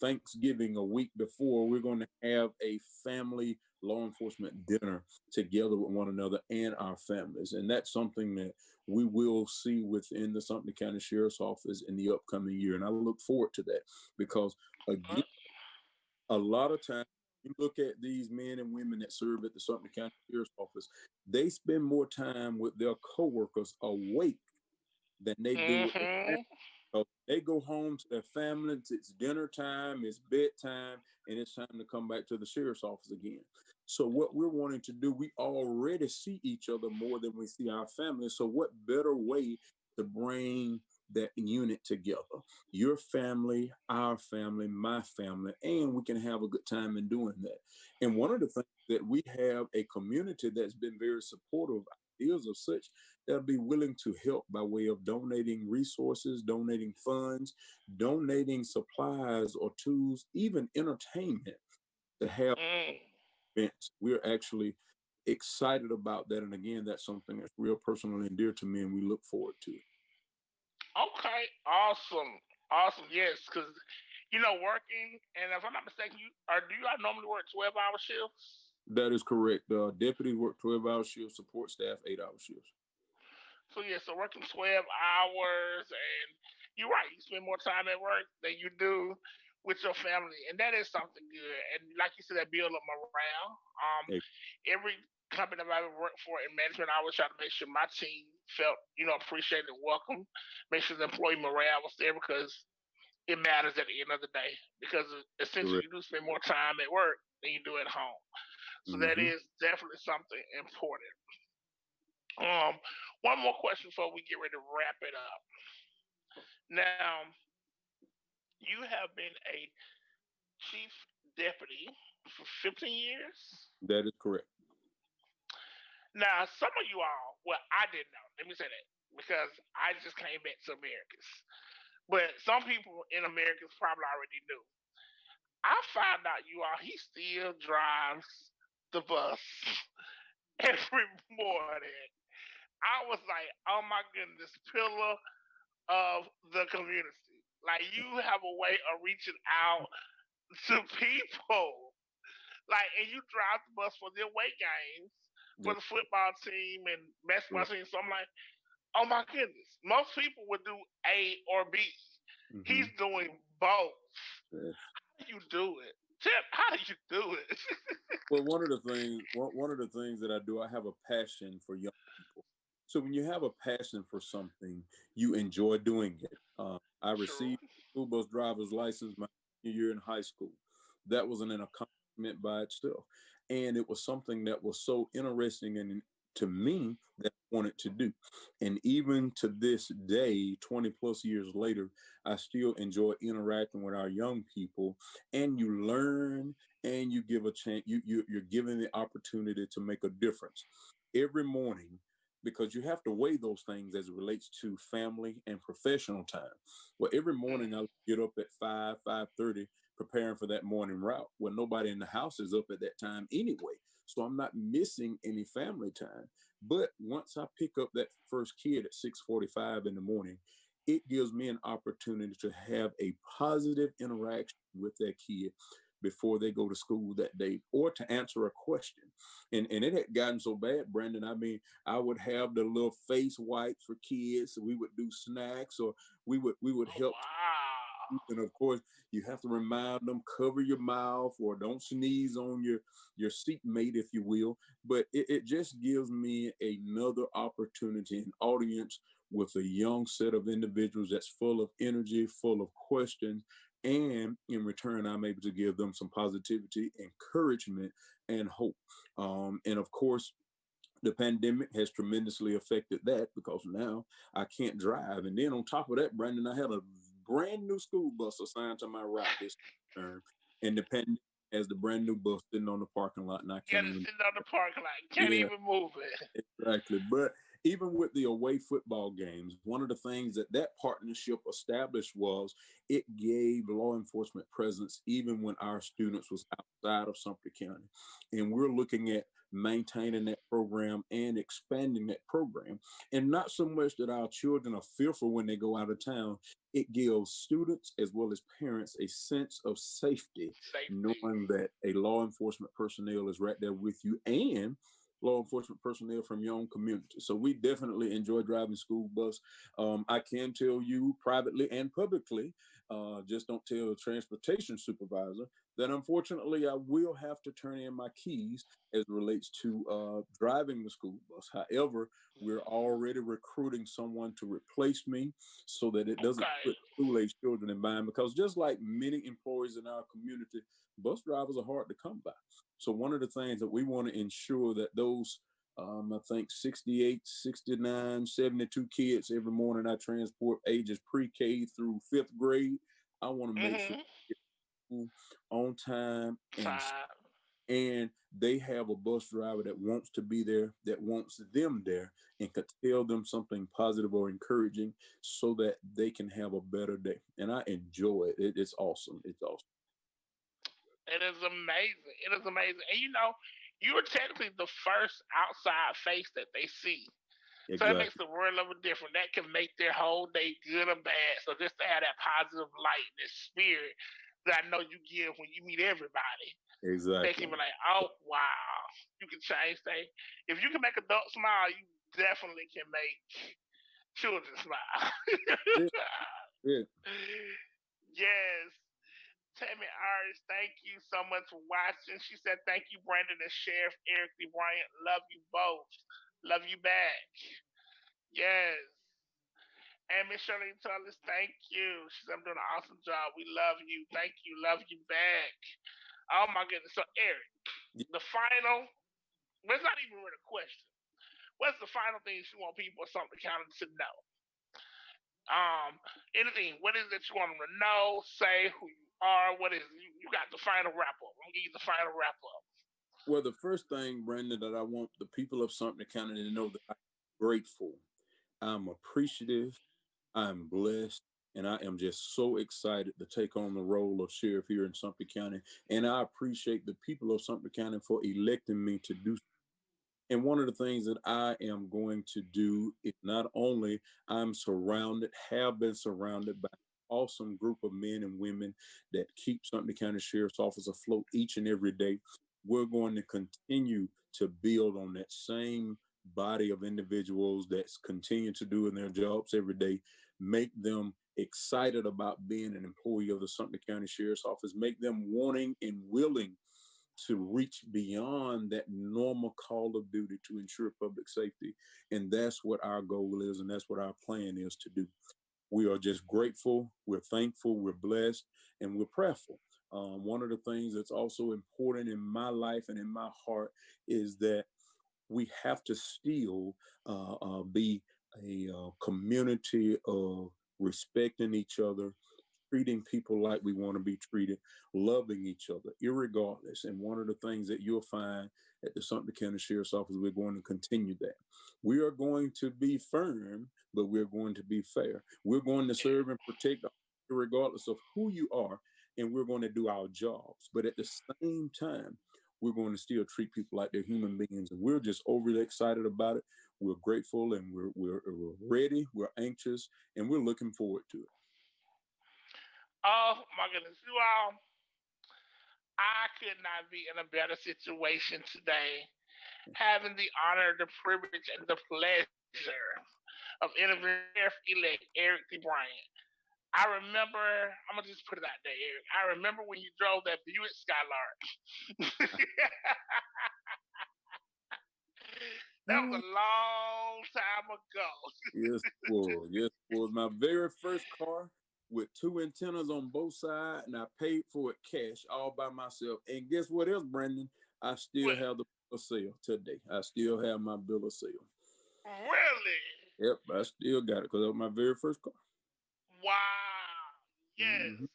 Thanksgiving a week before, we're going to have a family law enforcement dinner together with one another and our families. And that's something that we will see within the Sumter County Sheriff's Office in the upcoming year. And I look forward to that because, again, a lot of times, you look at these men and women that serve at the Sumter County Sheriff's Office, they spend more time with their coworkers awake than they do with their family. So they go home to their family. It's dinner time, it's bedtime, and it's time to come back to the sheriff's office again. So what we're wanting to do, we already see each other more than we see our family. So what better way to bring that unit together? Your family, our family, my family, and we can have a good time in doing that. And one of the things that we have a community that's been very supportive ideas of such that'll be willing to help by way of donating resources, donating funds, donating supplies or tools, even entertainment to have events. We're actually excited about that. And again, that's something that's real personal and dear to me, and we look forward to it. Okay, awesome, awesome. Yes, because working, and if I'm not mistaken, do you normally work 12-hour shifts? That is correct. Deputies work 12-hour shifts, support staff 8-hour shifts. So yeah, so working 12 hours, and you're right, you spend more time at work than you do with your family, and that is something good. And like you said, that build up morale. Every company I've ever worked for in management, I always try to make sure my team felt, appreciated and welcome. Make sure the employee morale was there because it matters at the end of the day. Because essentially, you do spend more time at work than you do at home. So that is definitely something important. One more question before we get ready to wrap it up. Now, you have been a chief deputy for 15 years? That is correct. Now, some of you all, well, I didn't know. Let me say that because I just came back to Americas. But some people in Americas probably already knew. I found out you all, he still drives the bus every morning. I was like, oh my goodness, pillar of the community. Like, you have a way of reaching out to people. Like, and you drive the bus for the away games for the football team and basketball team. So I'm like, oh my goodness. Most people would do A or B. He's doing both. How do you do it? Tip, how do you do it? Well, one of the things that I do, I have a passion for young people. So when you have a passion for something, you enjoy doing it. I received a school bus driver's license my year in high school. That was an accomplishment by itself. And it was something that was so interesting and to me that I wanted to do. And even to this day, 20 plus years later, I still enjoy interacting with our young people, and you learn and you give a chance, you're given the opportunity to make a difference every morning, because you have to weigh those things as it relates to family and professional time. Well, every morning I get up at 5:30, preparing for that morning route. Well, nobody in the house is up at that time anyway. So I'm not missing any family time. But once I pick up that first kid at 6:45 in the morning, it gives me an opportunity to have a positive interaction with that kid before they go to school that day, or to answer a question. And it had gotten so bad, Brandon. I mean, I would have the little face wipes for kids. So we would do snacks, or we would help. Wow. And of course, you have to remind them, cover your mouth or don't sneeze on your seatmate, if you will. But it just gives me another opportunity, an audience with a young set of individuals that's full of energy, full of questions. And in return, I'm able to give them some positivity, encouragement, and hope. And of course, the pandemic has tremendously affected that because now I can't drive. And then on top of that, Brandon, I had a brand new school bus assigned to my route this term, and the pandemic has the brand new bus sitting on the parking lot, and I Yeah, can't it's even. sitting on the parking lot. Can't Yeah, even move it. exactly. But even with the away football games, one of the things that that partnership established was it gave law enforcement presence even when our students was outside of Sumter County. And we're looking at maintaining that program and expanding that program. And not so much that our children are fearful when they go out of town, it gives students as well as parents a sense of safety, Safety. knowing that a law enforcement personnel is right there with you and law enforcement personnel from your own community. So we definitely enjoy driving school bus. I can tell you privately and publicly, just don't tell the transportation supervisor that unfortunately I will have to turn in my keys as it relates to driving the school bus. However, we're already recruiting someone to replace me so that it doesn't Okay. put school-age children in mind, because just like many employees in our community, bus drivers are hard to come by. So one of the things that we want to ensure that those, I think 68, 69, 72 kids every morning I transport ages pre-K through fifth grade. I want to make sure Mm-hmm. on time Time. and they have a bus driver that wants to be there, that wants them there, and could tell them something positive or encouraging so that they can have a better day. And I enjoy it. It's awesome. It's awesome. It is amazing. It is amazing. And you are technically the first outside face that they see. So that makes Exactly. the world of a difference. That can make their whole day good or bad. So just to have that positive light and this spirit that I know you give when you meet everybody, they can Exactly. be like, oh wow, you can change things. If you can make adults smile, you definitely can make children smile. Yeah, yeah. Yes. Tammy Iris, thank you so much for watching. She said, thank you, Brandon and Sheriff Eric D. Bryant. Love you both. Love you back. Yes. And Miss Shirley Tullis, thank you. She said, I'm doing an awesome job. We love you. Thank you. Love you back. Oh my goodness. So Eric, the final, well, it's not even really a question. What's the final things you want people of Sumter County to know? Anything. What is it you want them to know? Say who you are. What is you got the final wrap up. I'm gonna give you the final wrap up. Well, the first thing, Brandon, that I want the people of Sumter County to know that I'm grateful, I'm appreciative, I'm blessed, and I am just so excited to take on the role of sheriff here in Sumter County. And I appreciate the people of Sumter County for electing me to do. And one of the things that I am going to do is not only I'm surrounded, have been surrounded by an awesome group of men and women that keep Sumter County Sheriff's Office afloat each and every day. We're going to continue to build on that same body of individuals that's continue to do in their jobs every day, make them excited about being an employee of the Sumter County Sheriff's Office, make them wanting and willing to reach beyond that normal call of duty to ensure public safety. And that's what our goal is, and that's what our plan is to do. We are just grateful, we're thankful, we're blessed, and we're prayerful. One of the things that's also important in my life and in my heart is that we have to still be a community of respecting each other, treating people like we want to be treated, loving each other, irregardless. And one of the things that you'll find at the Sumter County Sheriff's Office, we're going to continue that. We are going to be firm, but we're going to be fair. We're going to serve and protect regardless of who you are, and we're going to do our jobs. But at the same time, we're going to still treat people like they're human beings. And we're just overly excited about it. We're grateful and we're ready, we're anxious, and we're looking forward to it. Oh my goodness, you all! I could not be in a better situation today, having the honor, the privilege, and the pleasure of interviewing elect Eric D. Bryant. I remember, I'm gonna just put it out there, Eric. I remember when you drove that Buick Skylark. That was a long time ago. Yes, it was. Yes, it was my very first car with two antennas on both sides, and I paid for it cash all by myself. And guess what else, Brandon? I still Well, have the bill of sale today. I still have my bill of sale. really? Yep, I still got it because that was my very first car. Wow. Yes.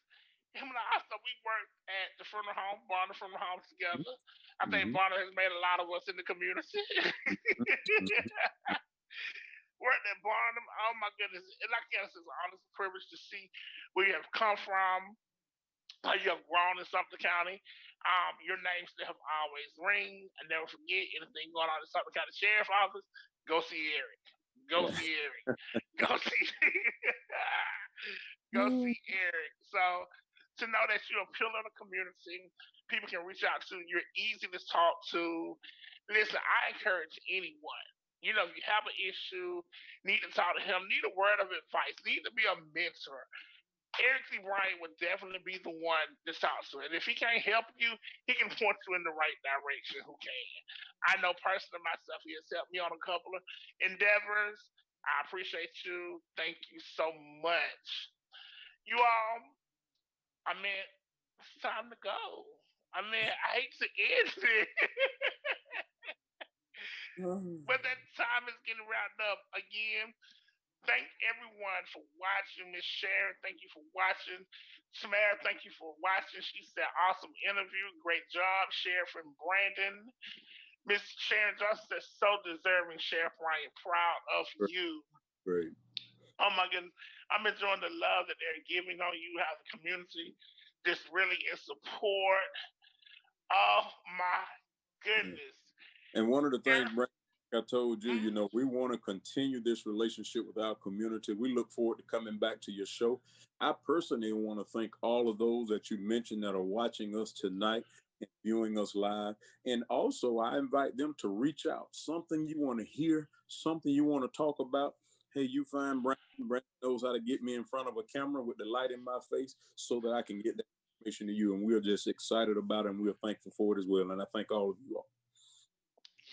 Him and I, so we worked at the funeral home, Barnum Funeral Home together. I think Barnum has made a lot of us in the community. Worked at Barnum, oh my goodness. And I guess it's an honest privilege to see where you have come from, how you have grown in Sumter County. Your name still have always ring. I never forget anything going on in Sumter County Sheriff's Office. Go see Eric. Go see Eric. Go see Go see Eric. So to know that you're a pillar of the community, people can reach out to, you're easy to talk to. Listen, I encourage anyone. You know, if you have an issue, need to talk to him, need a word of advice, need to be a mentor. Eric C. Bryant would definitely be the one to talk to. And if he can't help you, he can point you in the right direction who can. I know personally myself, he has helped me on a couple of endeavors. I appreciate you. Thank you so much. You all, I mean, it's time to go. I mean, I hate to end it. But that time is getting wrapped up again. Thank everyone for watching. Miss Sharon, thank you for watching. Samara, thank you for watching. She said, awesome interview. Great job, Sheriff and Brandon. Miss Sharon Johnson said, so deserving, Sheriff Ryan. Proud of you. Great. Oh my goodness. I'm enjoying the love that they're giving on you, how the community just really in support. Oh my goodness. And one of the things, Brandon, I told you, you know, we want to continue this relationship with our community. We look forward to coming back to your show. I personally want to thank all of those that you mentioned that are watching us tonight and viewing us live. And also, I invite them to reach out. Something you want to hear, something you want to talk about. Hey, you find Brandon. Brandon knows how to get me in front of a camera with the light in my face so that I can get that information to you. And we're just excited about it, and we're thankful for it as well. And I thank all of you all.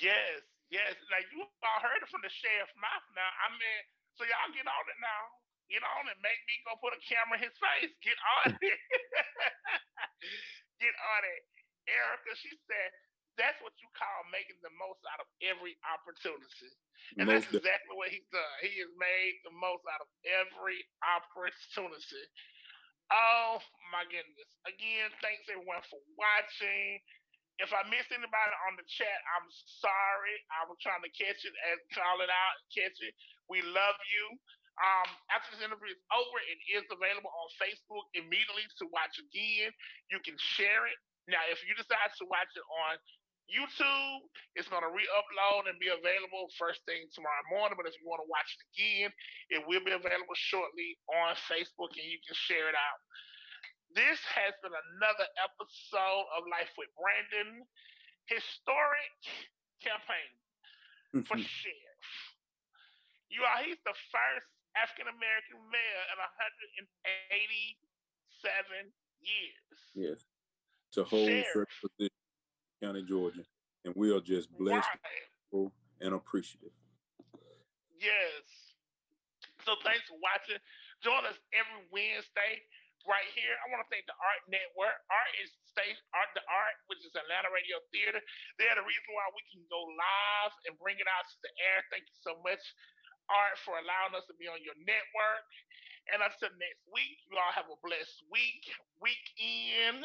Yes, yes. Like you all heard it from the sheriff's mouth now. I mean, so y'all get on it now. Get on it. Make me go put a camera in his face. Get on it. Get on it. Erica, she said, that's what you call making the most out of every opportunity. And that's exactly what he's done. He has made the most out of every opportunity. Oh my goodness. Again, thanks everyone for watching. If I missed anybody on the chat, I'm sorry. I was trying to catch it and call it out and catch it. We love you. After this interview is over, it is available on Facebook immediately to watch again. You can share it. Now, if you decide to watch it on YouTube, it's going to re-upload and be available first thing tomorrow morning. But if you want to watch it again, it will be available shortly on Facebook and you can share it out. This has been another episode of Life with Brandon. Historic campaign for sheriff. You are, he's the first African-American mayor in 187 years. Yes. To hold such position in County, Georgia. And we are just blessed and appreciative. Yes. So thanks for watching. Join us every Wednesday right here. I want to thank the Art Network. Art is the Art, which is Atlanta Radio Theater. They're the reason why we can go live and bring it out to the air. Thank you so much, Art, for allowing us to be on your network. And until next week, you all have a blessed weekend.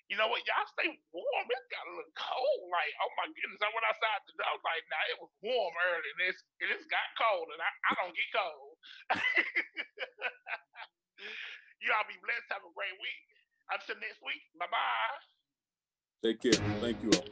You know what? Y'all stay warm. It got a little cold. Like, oh my goodness. I went outside today. I was like, nah, it was warm early. And it's got cold. And I don't get cold. You all be blessed. Have a great week. Until next week. Bye-bye. Take care. Thank you all.